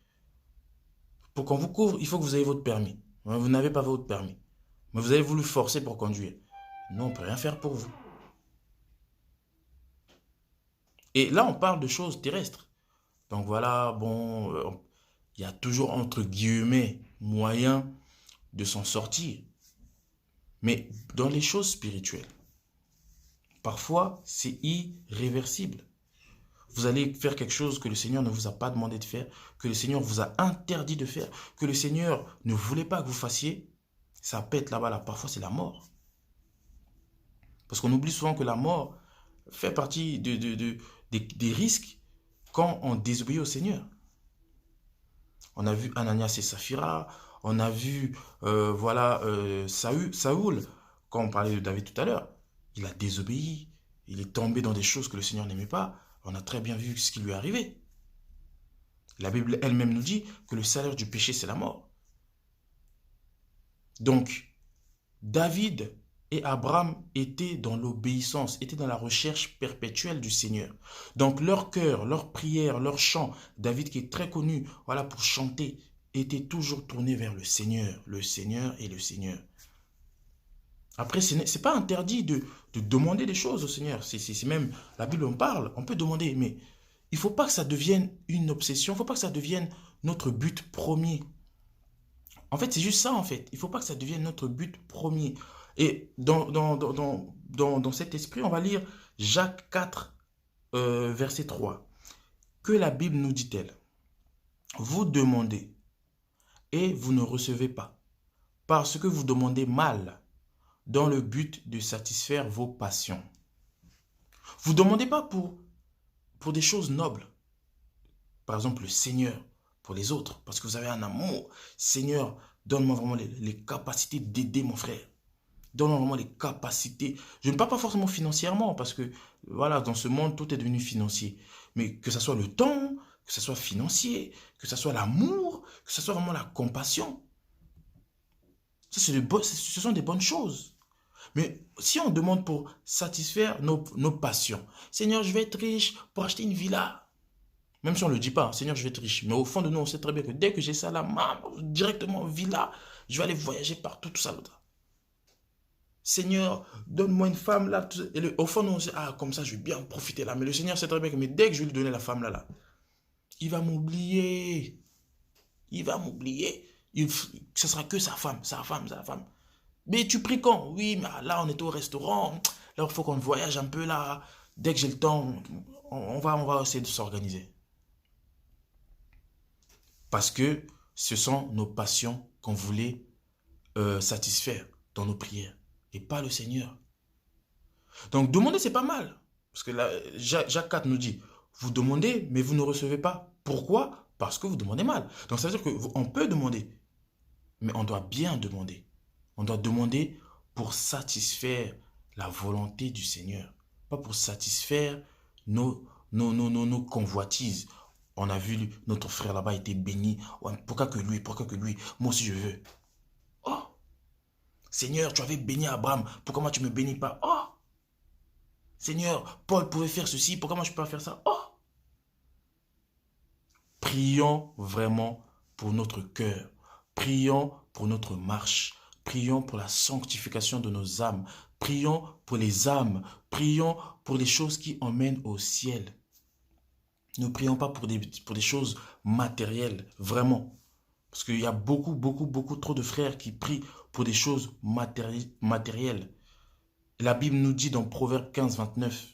Pour qu'on vous couvre, il faut que vous ayez votre permis. Vous n'avez pas votre permis. Mais vous avez voulu forcer pour conduire. Non, on ne peut rien faire pour vous. Et là, on parle de choses terrestres. Donc voilà, bon, il y a toujours, entre guillemets, moyen de s'en sortir. Mais dans les choses spirituelles, parfois, c'est irréversible. Vous allez faire quelque chose que le Seigneur ne vous a pas demandé de faire, que le Seigneur vous a interdit de faire, que le Seigneur ne voulait pas que vous fassiez. Ça pète là-bas, là. Parfois, c'est la mort. Parce qu'on oublie souvent que la mort fait partie des risques quand on désobéit au Seigneur. On a vu Ananias et Saphira, on a vu voilà, Saoul, quand on parlait de David tout à l'heure. Il a désobéi, il est tombé dans des choses que le Seigneur n'aimait pas. On a très bien vu ce qui lui est arrivé. La Bible elle-même nous dit que le salaire du péché, c'est la mort. Donc, David et Abraham étaient dans l'obéissance, étaient dans la recherche perpétuelle du Seigneur. Donc leur cœur, leur prière, leur chant, David qui est très connu, voilà, pour chanter, était toujours tourné vers le Seigneur et le Seigneur. Après, ce n'est pas interdit de demander des choses au Seigneur. C'est même, la Bible en parle, on peut demander, mais il ne faut pas que ça devienne une obsession, il ne faut pas que ça devienne notre but premier. En fait, c'est juste ça, en fait. Il ne faut pas que ça devienne notre but premier. Et dans cet esprit, on va lire Jacques 4, verset 3. Que la Bible nous dit-elle? Vous demandez et vous ne recevez pas, parce que vous demandez mal, dans le but de satisfaire vos passions. Vous ne demandez pas pour des choses nobles. Par exemple, le Seigneur, pour les autres, parce que vous avez un amour. Seigneur, donne-moi vraiment les capacités d'aider mon frère. Donne-moi vraiment les capacités. Je ne parle pas forcément financièrement, parce que voilà, dans ce monde, tout est devenu financier. Mais que ce soit le temps, que ce soit financier, que ce soit l'amour, que ce soit vraiment la compassion. Ça, ce sont des bonnes choses. Mais si on demande pour satisfaire nos passions, Seigneur, je vais être riche pour acheter une villa. Même si on ne le dit pas, Seigneur, je vais être riche. Mais au fond de nous, on sait très bien que dès que j'ai ça là, directement villa, je vais aller voyager partout, tout ça. Là. Seigneur, donne-moi une femme là. Et au fond, de nous, on sait, ah, comme ça, je vais bien profiter là. Mais le Seigneur sait très bien que mais dès que je vais lui donner la femme là, il va m'oublier. Il va m'oublier. Ce sera que sa femme, sa femme, sa femme. Mais tu pries quand? Oui, mais là, on est au restaurant. Là, il faut qu'on voyage un peu là. Dès que j'ai le temps, on va essayer de s'organiser. Parce que ce sont nos passions qu'on voulait satisfaire dans nos prières. Et pas le Seigneur. Donc, demander, c'est pas mal. Parce que là, Jacques 4 nous dit, vous demandez, mais vous ne recevez pas. Pourquoi? Parce que vous demandez mal. Donc, ça veut dire qu'on peut demander. Mais on doit bien demander. On doit demander pour satisfaire la volonté du Seigneur. Pas pour satisfaire nos convoitises. On a vu notre frère là-bas était béni. Ouais, pourquoi que lui? Pourquoi que lui? Moi aussi je veux. Oh! Seigneur, tu avais béni Abraham. Pourquoi moi tu ne me bénis pas? Oh! Seigneur, Paul pouvait faire ceci. Pourquoi moi je ne peux pas faire ça? Oh! Prions vraiment pour notre cœur. Prions pour notre marche. Prions pour la sanctification de nos âmes. Prions pour les âmes. Prions pour les choses qui emmènent au ciel. Ne prions pas pour des choses matérielles, vraiment. Parce qu'il y a beaucoup trop de frères qui prient pour des choses matérielles. La Bible nous dit dans Proverbe 15, 29.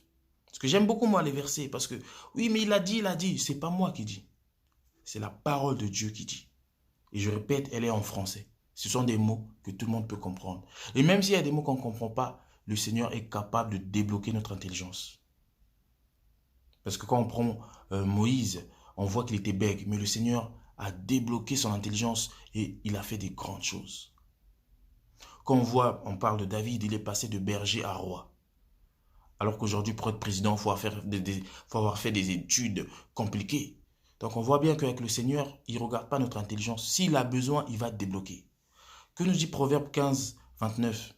Parce que j'aime beaucoup moi les versets. Parce que, oui, mais il a dit. C'est pas moi qui dis. C'est la parole de Dieu qui dit. Et je répète, elle est en français. Ce sont des mots que tout le monde peut comprendre. Et même s'il y a des mots qu'on ne comprend pas, le Seigneur est capable de débloquer notre intelligence. Parce que quand on prend Moïse, on voit qu'il était bègue. Mais le Seigneur a débloqué son intelligence et il a fait des grandes choses. Quand on parle de David, il est passé de berger à roi. Alors qu'aujourd'hui, pour être président, il faut avoir fait des études compliquées. Donc on voit bien qu'avec le Seigneur, il ne regarde pas notre intelligence. S'il a besoin, il va débloquer. Que nous dit Proverbe 15, 29?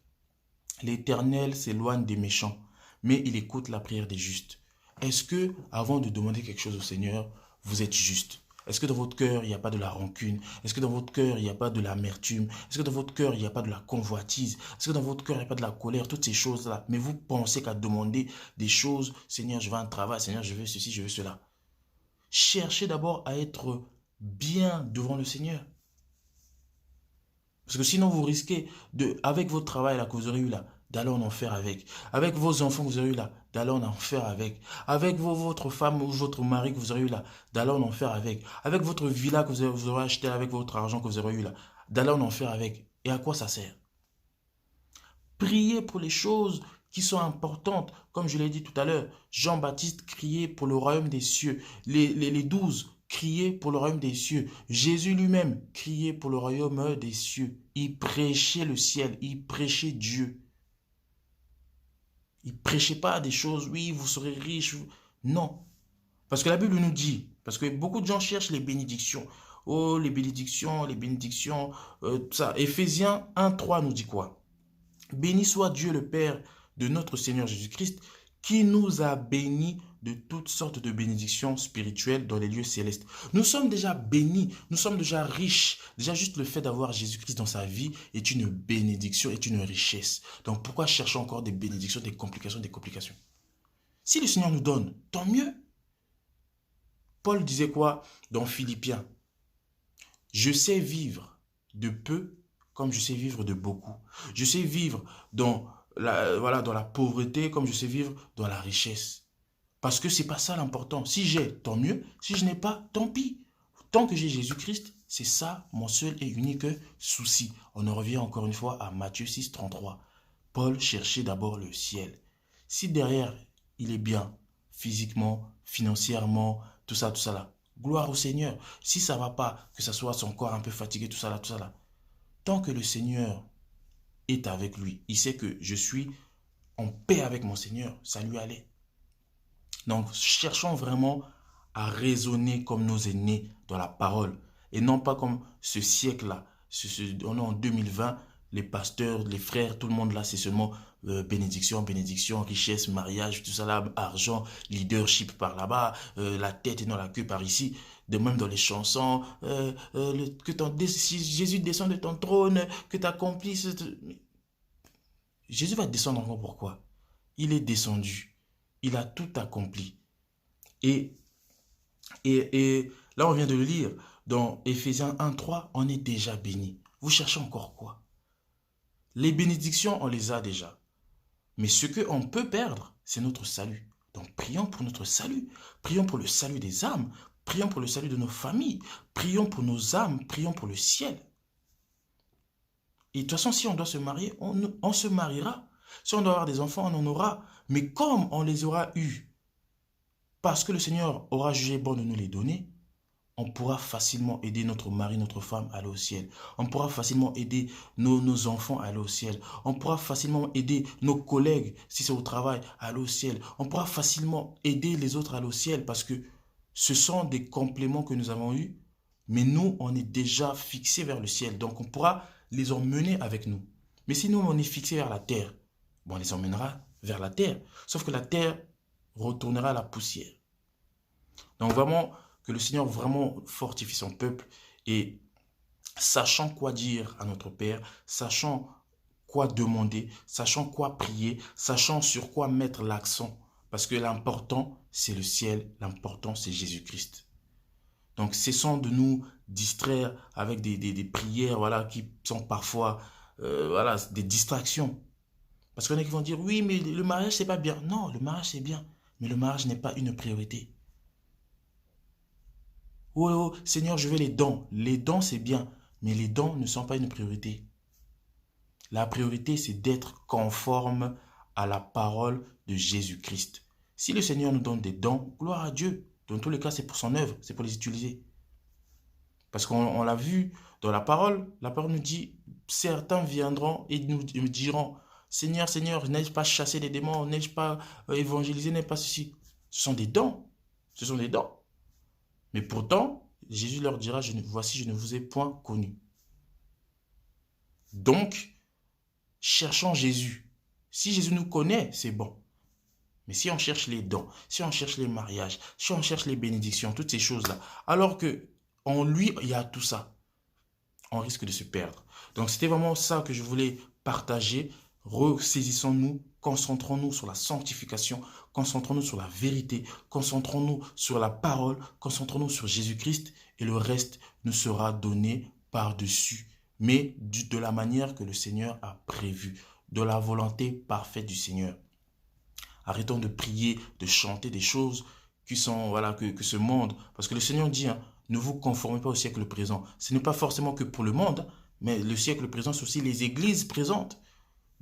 L'Éternel s'éloigne des méchants, mais il écoute la prière des justes. Est-ce que, avant de demander quelque chose au Seigneur, vous êtes juste? Est-ce que dans votre cœur, il n'y a pas de la rancune? Est-ce que dans votre cœur, il n'y a pas de l'amertume? Est-ce que dans votre cœur, il n'y a pas de la convoitise? Est-ce que dans votre cœur, il n'y a pas de la colère? Toutes ces choses-là. Mais vous pensez qu'à demander des choses, Seigneur, je veux un travail, Seigneur, je veux ceci, je veux cela. Cherchez d'abord à être bien devant le Seigneur. Parce que sinon, vous risquez, avec votre travail là, que vous aurez eu là, d'aller en enfer avec. Avec vos enfants que vous aurez eu là, d'aller en enfer avec. Avec votre femme ou votre mari que vous aurez eu là, d'aller en enfer avec. Avec votre villa que vous aurez acheté avec votre argent que vous aurez eu là, d'aller en enfer avec. Et à quoi ça sert? Priez pour les choses qui sont importantes. Comme je l'ai dit tout à l'heure, Jean-Baptiste criait pour le royaume des cieux. Les 12 criaient pour le royaume des cieux. Jésus lui-même criait pour le royaume des cieux. Il prêchait le ciel, il prêchait Dieu. Il ne prêchait pas des choses, oui, vous serez riche. Non. Parce que la Bible nous dit, parce que beaucoup de gens cherchent les bénédictions. Oh, les bénédictions, tout ça. Éphésiens 1, 3 nous dit quoi? Béni soit Dieu le Père de notre Seigneur Jésus-Christ, qui nous a bénis de toutes sortes de bénédictions spirituelles dans les lieux célestes. Nous sommes déjà bénis, nous sommes déjà riches. Déjà juste le fait d'avoir Jésus-Christ dans sa vie est une bénédiction, est une richesse. Donc pourquoi chercher encore des bénédictions, des complications, des complications? Si le Seigneur nous donne, tant mieux. Paul disait quoi dans Philippiens? Je sais vivre de peu comme je sais vivre de beaucoup. Je sais vivre dans dans la pauvreté comme je sais vivre dans la richesse. Parce que c'est pas ça l'important. Si j'ai, tant mieux. Si je n'ai pas, tant pis. Tant que j'ai Jésus-Christ, c'est ça mon seul et unique souci. On en revient encore une fois à Matthieu 6, 33. Paul cherchait d'abord le ciel. Si derrière, il est bien, physiquement, financièrement, tout ça là, gloire au Seigneur. Si ça va pas, que ça soit son corps un peu fatigué, tout ça là, tant que le Seigneur est avec lui, il sait que je suis en paix avec mon Seigneur, ça lui allait. Donc, cherchons vraiment à raisonner comme nos aînés dans la parole et non pas comme ce siècle-là. On est en 2020, les pasteurs, les frères, tout le monde là, c'est seulement bénédiction, bénédiction, richesse, mariage, tout ça là, argent, leadership par là-bas, la tête et non la queue par ici. De même dans les chansons, si Jésus descend de ton trône, que tu accomplisses. Jésus va descendre encore pourquoi? Il est descendu. Il a tout accompli. Et, et là, on vient de le lire. Dans Éphésiens 1, 3, on est déjà béni. Vous cherchez encore quoi? Les bénédictions, on les a déjà. Mais ce qu'on peut perdre, c'est notre salut. Donc prions pour notre salut. Prions pour le salut des âmes. Prions pour le salut de nos familles. Prions pour nos âmes. Prions pour le ciel. Et de toute façon, si on doit se marier, on se mariera. Si on doit avoir des enfants, on en aura. Mais comme on les aura eus, parce que le Seigneur aura jugé bon de nous les donner, on pourra facilement aider notre mari, notre femme à aller au ciel. On pourra facilement aider nos enfants à aller au ciel. On pourra facilement aider nos collègues, si c'est au travail, à aller au ciel. On pourra facilement aider les autres à aller au ciel parce que ce sont des compléments que nous avons eus, mais nous, on est déjà fixés vers le ciel. Donc, on pourra les emmener avec nous. Mais si nous, on est fixés vers la terre, bon, on les emmènera vers la terre. Sauf que la terre retournera à la poussière. Donc, vraiment, que le Seigneur vraiment fortifie son peuple et sachant quoi dire à notre Père, sachant quoi demander, sachant quoi prier, sachant sur quoi mettre l'accent. Parce que l'important, c'est le ciel, l'important, c'est Jésus-Christ. Donc, cessons de nous distraire avec des prières voilà, qui sont parfois voilà, des distractions. Parce qu'il y en a qui vont dire, oui, mais le mariage, c'est pas bien. Non, le mariage, c'est bien. Mais le mariage n'est pas une priorité. Oh, oh, Seigneur, je veux les dons. Les dons, c'est bien. Mais les dons ne sont pas une priorité. La priorité, c'est d'être conforme à la parole de Jésus-Christ. Si le Seigneur nous donne des dons, gloire à Dieu. Dans tous les cas, c'est pour son œuvre, c'est pour les utiliser. Parce qu'on l'a vu dans la parole nous dit, certains viendront et nous diront, Seigneur, Seigneur, n'ai-je pas chassé les démons, n'ai-je pas évangélisé, n'ai-je pas ceci. Ce sont des dons. Ce sont des dons. Mais pourtant, Jésus leur dira, voici, je ne vous ai point connu. Donc, cherchons Jésus. Si Jésus nous connaît, c'est bon. Mais si on cherche les dons, si on cherche les mariages, si on cherche les bénédictions, toutes ces choses-là, alors que en lui, il y a tout ça, on risque de se perdre. Donc, c'était vraiment ça que je voulais partager. Ressaisissons-nous, concentrons-nous sur la sanctification, concentrons-nous sur la vérité, concentrons-nous sur la parole, concentrons-nous sur Jésus-Christ et le reste nous sera donné par-dessus, mais de la manière que le Seigneur a prévu, de la volonté parfaite du Seigneur. Arrêtons de prier, de chanter des choses qui sont, voilà, que ce monde, parce que le Seigneur dit, hein, ne vous conformez pas au siècle présent. Ce n'est pas forcément que pour le monde, mais le siècle présent, c'est aussi les églises présentes.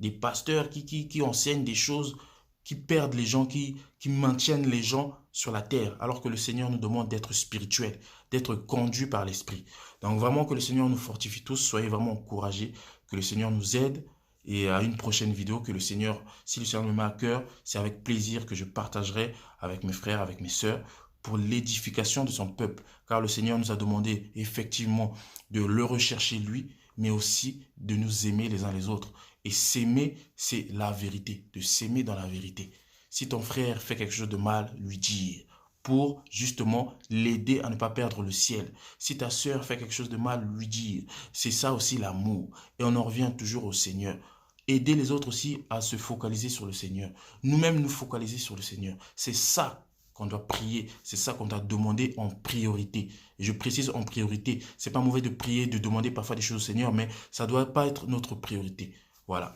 Des pasteurs qui enseignent des choses, qui perdent les gens, qui maintiennent les gens sur la terre, alors que le Seigneur nous demande d'être spirituel, d'être conduit par l'Esprit. Donc vraiment que le Seigneur nous fortifie tous, soyez vraiment encouragés, que le Seigneur nous aide. Et à une prochaine vidéo, que le Seigneur, si le Seigneur me met à cœur, c'est avec plaisir que je partagerai avec mes frères, avec mes sœurs, pour l'édification de son peuple. Car le Seigneur nous a demandé effectivement de le rechercher lui, mais aussi de nous aimer les uns les autres. Et s'aimer, c'est la vérité, de s'aimer dans la vérité. Si ton frère fait quelque chose de mal, lui dire, pour justement l'aider à ne pas perdre le ciel. Si ta sœur fait quelque chose de mal, lui dire. C'est ça aussi l'amour. Et on en revient toujours au Seigneur. Aider les autres aussi à se focaliser sur le Seigneur. Nous-mêmes nous focaliser sur le Seigneur. C'est ça qu'on doit prier, c'est ça qu'on doit demander en priorité. Et je précise en priorité, c'est pas mauvais de prier, de demander parfois des choses au Seigneur, mais ça doit pas être notre priorité. Voilà.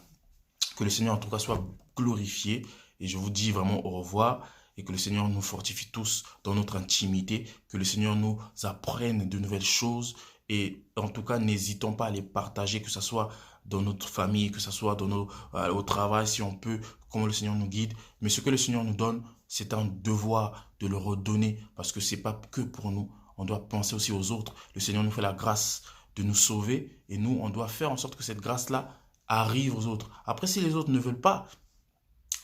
Que le Seigneur en tout cas soit glorifié. Et je vous dis vraiment au revoir. Et que le Seigneur nous fortifie tous dans notre intimité. Que le Seigneur nous apprenne de nouvelles choses. Et en tout cas, n'hésitons pas à les partager, que ce soit dans notre famille, que ce soit dans au travail, si on peut, comment le Seigneur nous guide. Mais ce que le Seigneur nous donne, c'est un devoir de le redonner. Parce que c'est pas que pour nous. On doit penser aussi aux autres. Le Seigneur nous fait la grâce de nous sauver. Et nous, on doit faire en sorte que cette grâce-là arrive aux autres. Après, si les autres ne veulent pas,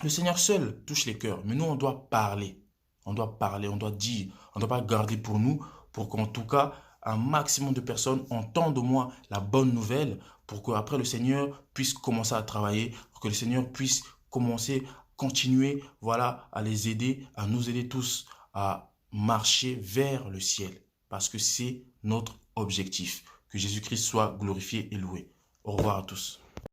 le Seigneur seul touche les cœurs. Mais nous, on doit parler. On doit parler, on doit dire. On ne doit pas garder pour nous, pour qu'en tout cas, un maximum de personnes entendent au moins la bonne nouvelle, pour qu'après le Seigneur puisse commencer à travailler, pour que le Seigneur puisse commencer, continuer, voilà, à les aider, à nous aider tous à marcher vers le ciel. Parce que c'est notre objectif. Que Jésus-Christ soit glorifié et loué. Au revoir à tous.